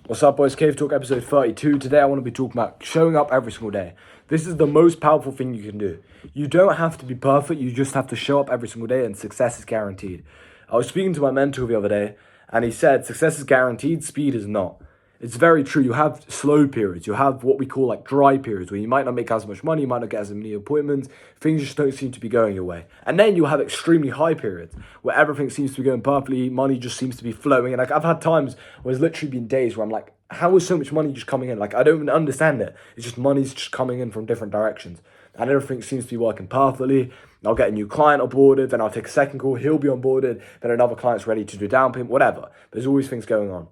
What's up, boys? Cave Talk episode 32. Today I want to be talking about showing up every single day. This is the most powerful thing you can do. You don't have to be perfect, you just have to show up every single day and success is guaranteed. I was speaking to my mentor the other day and he said success is guaranteed, speed is not. It's very true. You have slow periods. You have what we call like dry periods where you might not make as much money, you might not get as many appointments, things just don't seem to be going your way. And then you have extremely high periods where everything seems to be going perfectly, money just seems to be flowing. And like I've had times where there's literally been days where I'm like, how is so much money just coming in? Like I don't even understand it. It's just money's just coming in from different directions. And everything seems to be working perfectly. I'll get a new client onboarded, then I'll take a second call, he'll be onboarded, then another client's ready to do down payment, whatever. There's always things going on.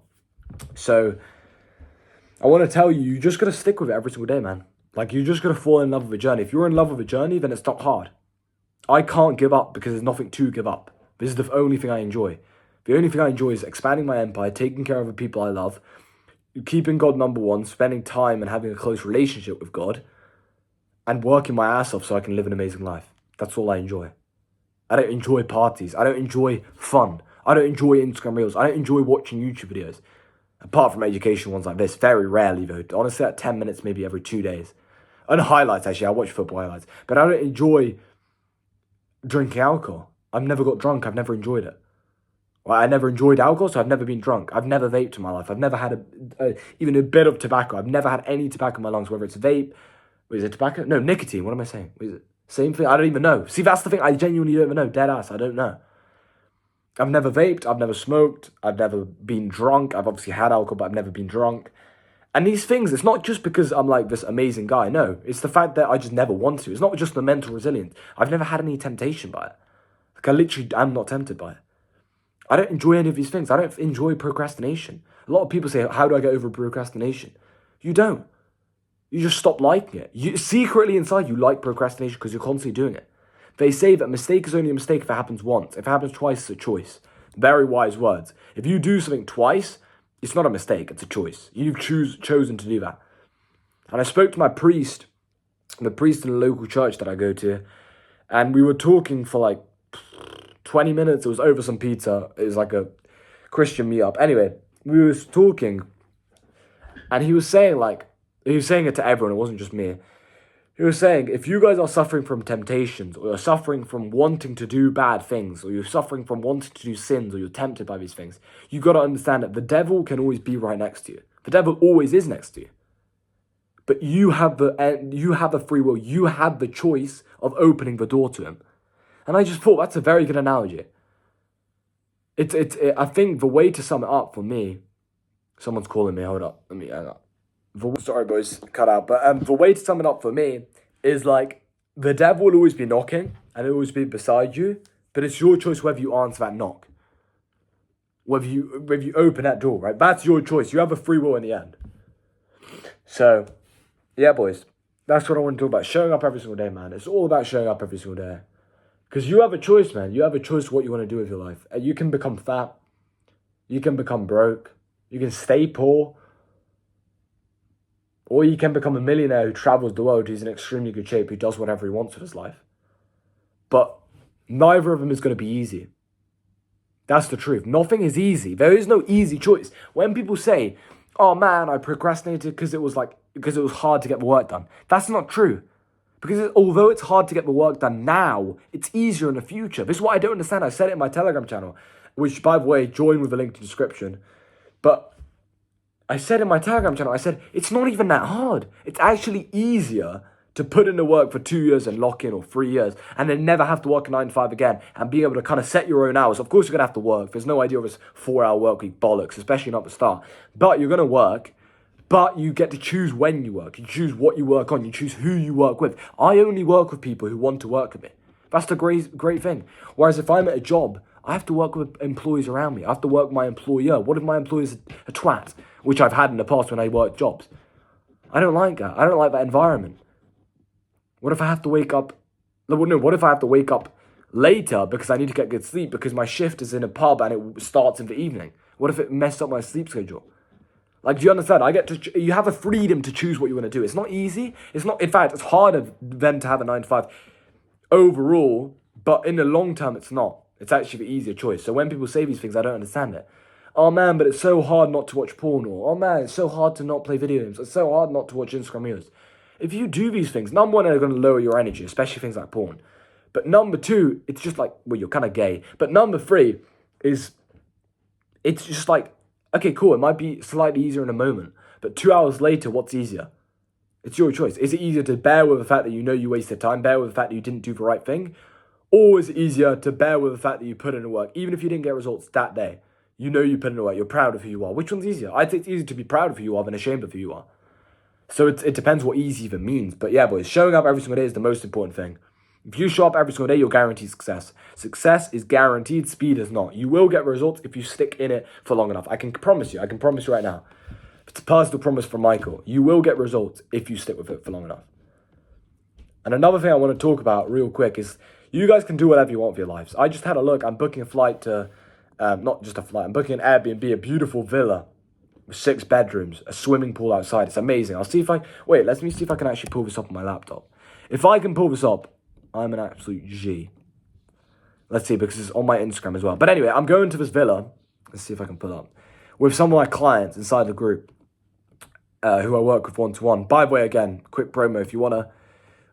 So I want to tell you, you just got to stick with it every single day, man. Like, you just got to fall in love with a journey. If you're in love with a journey, then it's not hard. I can't give up because there's nothing to give up. This is the only thing I enjoy. The only thing I enjoy is expanding my empire, taking care of the people I love, keeping God number one, spending time and having a close relationship with God, and working my ass off so I can live an amazing life. That's all I enjoy. I don't enjoy parties. I don't enjoy fun. I don't enjoy Instagram Reels. I don't enjoy watching YouTube videos. Apart from education ones like this, very rarely though. Honestly, at 10 minutes maybe every 2 days. And highlights, actually. I watch football highlights. But I don't enjoy drinking alcohol. I've never got drunk. I've never enjoyed it. Well, I never enjoyed alcohol, so I've never been drunk. I've never vaped in my life. I've never had even a bit of tobacco. I've never had any tobacco in my lungs, whether it's vape. Is it tobacco? No, nicotine. What am I saying? Is it same thing? I don't even know. See, that's the thing. I genuinely don't even know. Dead ass. I don't know. I've never vaped, I've never smoked, I've never been drunk. I've obviously had alcohol, but I've never been drunk. And these things, it's not just because I'm like this amazing guy. No, it's the fact that I just never want to. It's not just the mental resilience. I've never had any temptation by it. Like I literally am not tempted by it. I don't enjoy any of these things. I don't enjoy procrastination. A lot of people say, how do I get over procrastination? You don't. You just stop liking it. You secretly inside you like procrastination because you're constantly doing it. They say that a mistake is only a mistake if it happens once. If it happens twice, it's a choice. Very wise words. If you do something twice, it's not a mistake, it's a choice. You've chosen to do that. And I spoke to my priest, the priest in the local church that I go to, and we were talking for like 20 minutes. It was over some pizza. It was like a Christian meetup. Anyway, we were talking, and he was saying it to everyone, it wasn't just me. He was saying, if you guys are suffering from temptations, or you're suffering from wanting to do bad things, or you're suffering from wanting to do sins, or you're tempted by these things, you got to understand that the devil can always be right next to you. The devil always is next to you. But you have the free will. You have the choice of opening the door to him. And I just thought that's a very good analogy. I think the way to sum it up for me, someone's calling me, hold up, let me hang up. Sorry boys, cut out. But the way to sum it up for me is like the devil will always be knocking and it'll always be beside you, but it's your choice whether you answer that knock, whether you open that door, right? That's your choice. You have a free will in the end. So yeah, boys, that's what I want to talk about. Showing up every single day, man. It's all about showing up every single day, because you have a choice, man. You have a choice what you want to do with your life. You can become fat, you can become broke, you can stay poor. Or you can become a millionaire who travels the world, who's in extremely good shape, who does whatever he wants with his life. But neither of them is going to be easy. That's the truth. Nothing is easy. There is no easy choice. When people say, oh man, I procrastinated because it was hard to get the work done. That's not true. Because although it's hard to get the work done now, it's easier in the future. This is what I don't understand. I said it in my Telegram channel, which, by the way, join with the link in the description. But I said in my Telegram channel, I said, it's not even that hard. It's actually easier to put in the work for 2 years and lock in, or 3 years, and then never have to work a 9 to 5 again and be able to kind of set your own hours. Of course, you're going to have to work. There's no idea of this 4-hour work week bollocks, especially not at the start. But you're going to work, but you get to choose when you work. You choose what you work on. You choose who you work with. I only work with people who want to work with me. That's the great thing. Whereas if I'm at a job, I have to work with employees around me. I have to work with my employer. What if my employer is a twat, which I've had in the past when I worked jobs? I don't like that. I don't like that environment. What if I have to wake up? No, what if I have to wake up later because I need to get good sleep because my shift is in a pub and it starts in the evening? What if it messed up my sleep schedule? Like, do you understand? You have a freedom to choose what you want to do. It's not easy. It's not, in fact, it's harder than to have a 9 to 5 overall, but in the long term, it's not. It's actually the easier choice. So when people say these things, I don't understand it. Oh man, but it's so hard not to watch porn. Or, oh man, it's so hard to not play video games. It's so hard not to watch Instagram Reels. If you do these things, number one, they're going to lower your energy, especially things like porn. But number two, it's just like, well, you're kind of gay. But number three is, it's just like, okay, cool, it might be slightly easier in a moment. But 2 hours later, what's easier? It's your choice. Is it easier to bear with the fact that you know you wasted time, bear with the fact that you didn't do the right thing? Or is it easier to bear with the fact that you put in the work, even if you didn't get results that day? You know you put in the work, you're proud of who you are. Which one's easier? I'd say it's easier to be proud of who you are than ashamed of who you are. So it depends what easy even means. But yeah, boys, showing up every single day is the most important thing. If you show up every single day, you're guaranteed success. Success is guaranteed, speed is not. You will get results if you stick in it for long enough. I can promise you right now. It's a personal promise from Michael. You will get results if you stick with it for long enough. And another thing I want to talk about real quick is you guys can do whatever you want with your lives. I just had a look. I'm booking a flight to, not just a flight, I'm booking an Airbnb, a beautiful villa with 6 bedrooms, a swimming pool outside. It's amazing. Let me see if I can actually pull this up on my laptop. If I can pull this up, I'm an absolute G. Let's see, because it's on my Instagram as well. But anyway, I'm going to this villa. Let's see if I can pull up. With some of my clients inside the group who I work with one-to-one. By the way, again, quick promo. If you want to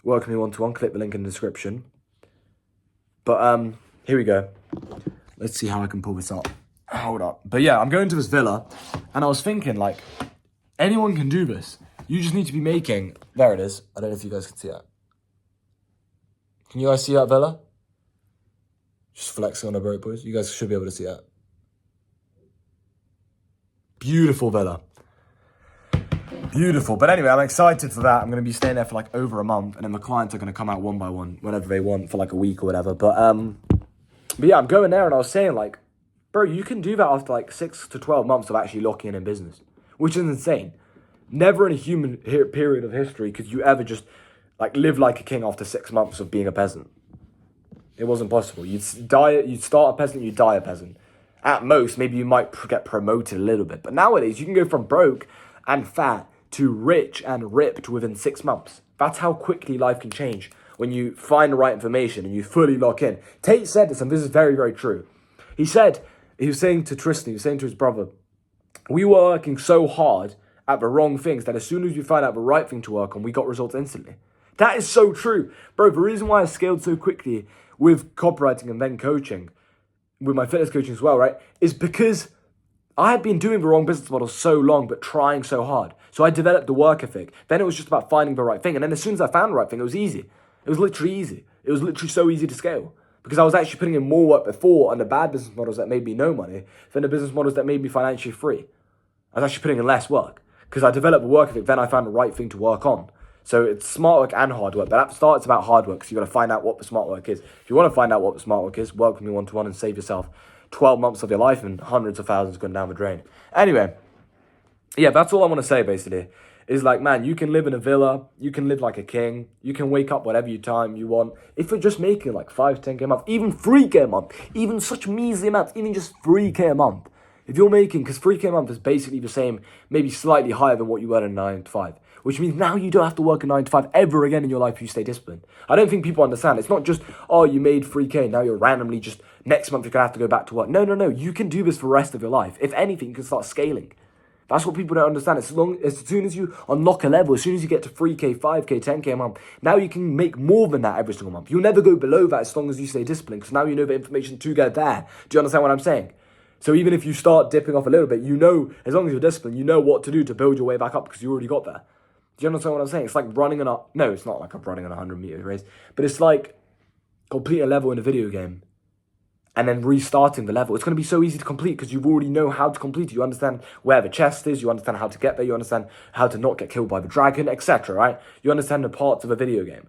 work with me one-to-one, click the link in the description. But here we go. Let's see how I can pull this up. Hold up. But yeah, I'm going to this villa. And I was thinking, like, anyone can do this. You just need to be making... There it is. I don't know if you guys can see that. Can you guys see that villa? Just flexing on a boat, boys. You guys should be able to see that. Beautiful villa. Beautiful. But anyway, I'm excited for that. I'm going to be staying there for like over a month. And then the clients are going to come out one by one whenever they want for like a week or whatever. But yeah, I'm going there and I was saying like, bro, you can do that after like 6 to 12 months of actually locking in business. Which is insane. Never in a human period of history could you ever just like live like a king after 6 months of being a peasant. It wasn't possible. You'd start a peasant, you'd die a peasant. At most, maybe you might get promoted a little bit. But nowadays, you can go from broke and fat to rich and ripped within 6 months. That's how quickly life can change when you find the right information and you fully lock in. Tate said this, and this is very, very true. He was saying to Tristan, he was saying to his brother, we were working so hard at the wrong things that as soon as we found out the right thing to work on, we got results instantly. That is so true. Bro, the reason why I scaled so quickly with copywriting and then coaching, with my fitness coaching as well, right, is because I had been doing the wrong business model so long, but trying so hard. So I developed the work ethic. Then it was just about finding the right thing. And then as soon as I found the right thing, it was easy. It was literally easy. It was literally so easy to scale. Because I was actually putting in more work before on the bad business models that made me no money than the business models that made me financially free. I was actually putting in less work. Because I developed the work ethic, then I found the right thing to work on. So it's smart work and hard work. But at the start, it's about hard work. So you've got to find out what the smart work is. If you want to find out what the smart work is, work with me one-to-one and save yourself 12 months of your life and hundreds of thousands going down the drain. Anyway, yeah, that's all I want to say, basically. Is like, man, you can live in a villa. You can live like a king. You can wake up whatever time you want. If you're just making like 5, 10K a month, even 3K a month, even such measly amounts, even just 3K a month. If you're making, because 3K a month is basically the same, maybe slightly higher than what you earn in 9 to 5. Which means now you don't have to work a 9 to 5 ever again in your life if you stay disciplined. I don't think people understand. It's not just, oh, you made 3K, now you're randomly just, next month you're going to have to go back to work. No. You can do this for the rest of your life. If anything, you can start scaling. That's what people don't understand. As soon as you unlock a level, as soon as you get to 3K, 5K, 10K a month, now you can make more than that every single month. You'll never go below that as long as you stay disciplined, because now you know the information to get there. Do you understand what I'm saying? So even if you start dipping off a little bit, you know, as long as you're disciplined, you know what to do to build your way back up because you already got there. Do you understand what I'm saying? It's like running no, it's not like I'm running on a 100-meter race, but it's like completing a level in a video game and then restarting the level. It's going to be so easy to complete because you already know how to complete it. You understand where the chest is, you understand how to get there, you understand how to not get killed by the dragon, etc., right? You understand the parts of a video game.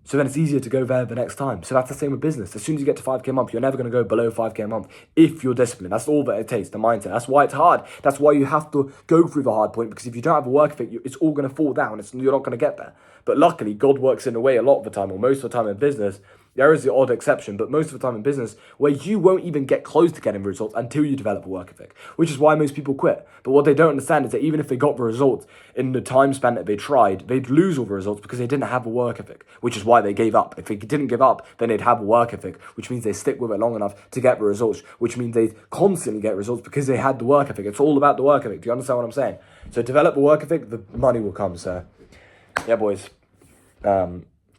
So then it's easier to go there the next time. So that's the same with business. As soon as you get to 5K a month, you're never going to go below 5K a month if you're disciplined. That's all that it takes, the mindset. That's why it's hard. That's why you have to go through the hard point, because if you don't have a work ethic, it's all going to fall down. You're not going to get there. But luckily, God works in a way a lot of the time, or most of the time in business, There is the odd exception, but most of the time in business, where you won't even get close to getting the results until you develop a work ethic, which is why most people quit. But what they don't understand is that even if they got the results in the time span that they tried, they'd lose all the results because they didn't have a work ethic, which is why they gave up. If they didn't give up, then they'd have a work ethic, which means they stick with it long enough to get the results, which means they constantly get results because they had the work ethic. It's all about the work ethic. Do you understand what I'm saying? So develop a work ethic, the money will come, sir. Yeah, boys.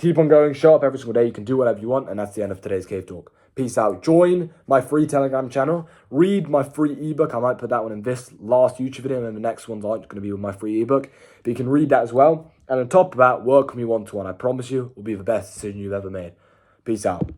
Keep on going, show up every single day. You can do whatever you want, and that's the end of today's Cave Talk. Peace out. Join my free Telegram channel. Read my free ebook. I might put that one in this last YouTube video, and then the next ones aren't going to be with my free ebook. But you can read that as well. And on top of that, work with me one-to-one. I promise you, it will be the best decision you've ever made. Peace out.